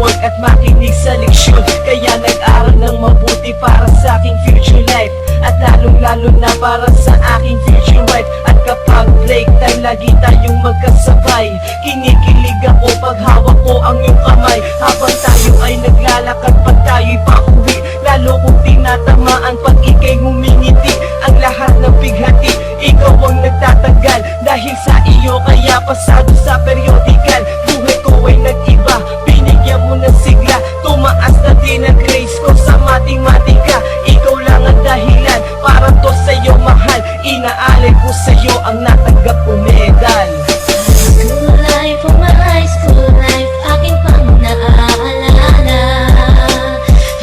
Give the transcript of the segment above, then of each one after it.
mag-homework at makinig sa leksyon. Kaya nag-aral ng mabuti para sa aking future life, at lalong-lalo na para sa aking future wife. At kapag break time, lagi tayong magkasabay. Kinikilig ako pag hawak ko ang iyong kamay, habang tayo ay naglalakad pag tayo'y pauwi. Lalo kong tinatamaan pag ika'y ngumingiti. Ang lahat ng bighati, ikaw ang nagtatagal. Dahil sa iyo kaya pasado sa periodical. Buhay ko ay nag-iba, binigyan mo ng sigla. Tumaas na din ang grades ko sa matematika. Ikaw lang ang dahilan para to sa'yo mahal. Inaalay ko sa'yo ang natanggap ko medal. School life, oh my high school life, aking pang naaalala.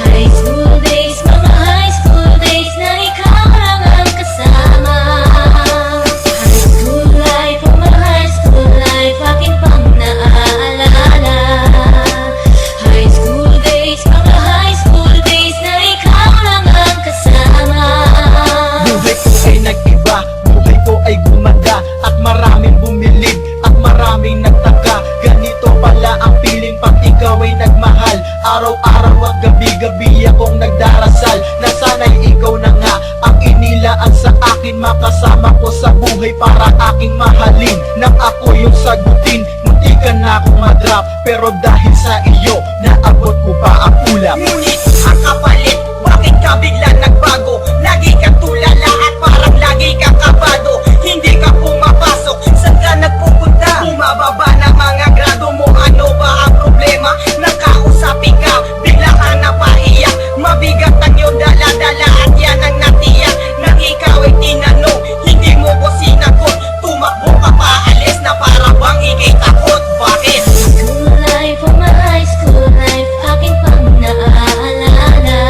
High school days, mga high school days na ikaw lang ang kasama. High school life, oh my high school life, aking pang naaalala. High school days, mga high school days na ikaw lang ang kasama. Buhay ko ay nag-iba, buhay ko ay gumanda, at maraming bumilib, at maraming nagtaka. Ganito pala ang feeling pag ikaw ay nagmahal. Araw-araw at gabi-gabi akong nagdarasal na sana'y ikaw na nga ang inilaan sa akin. Makasama ko sa buhay para aking mahalin. Nang ako yung sagutin, munti ka na akong madrop, pero dahil sa iyo, naabot ko pa ang ulap. Ngunit ang kapalit, bakit ka bigla nagbago? Lagi kang tulala at parang lagi kang kabado. Hindi ka pumapasok, saan ka nagpupunta? Bumababa na mga grado mo, ano ba ang problema? Nakausapin ka, bigla ka napaiyak. Mabigat ang iyong dala-dala at yan ang natiyak. Nang ikaw ay tinanong, hindi mo ko sinagot. Tumakbo ka pa, alis na para bang ikay takot. Bakit? School life, oh my high school life, aking pang naaalala.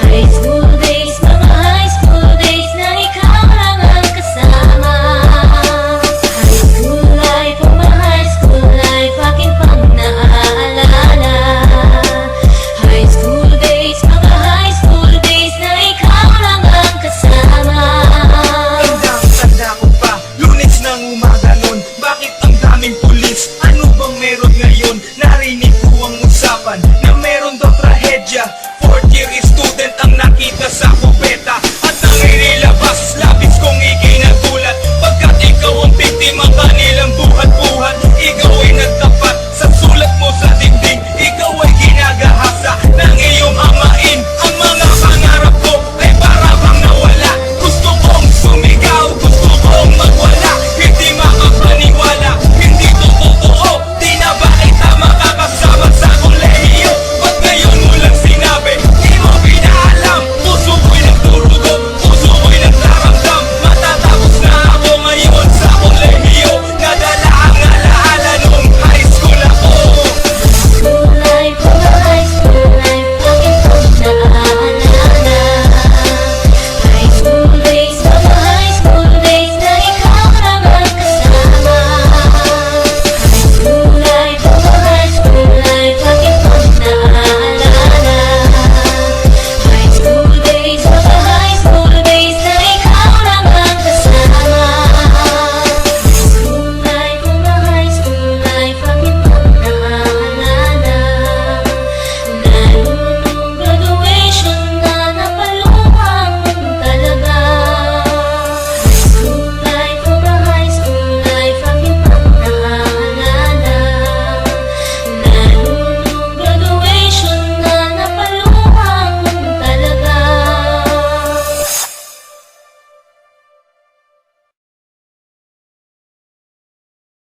High school days, mga high school days na ikaw lang ang kasama. High school life, oh my high school life, aking pang naaalala. High school days, mga high school days na ikaw lang ang kasama. Tanda ko pa, Lunes ng umaga nun. Bakit ang daming pulis? Ano bang meron ngayon? Narinig ko ang usapan na meron daw trahedya. Fourth year student ang nakita sa kubeta.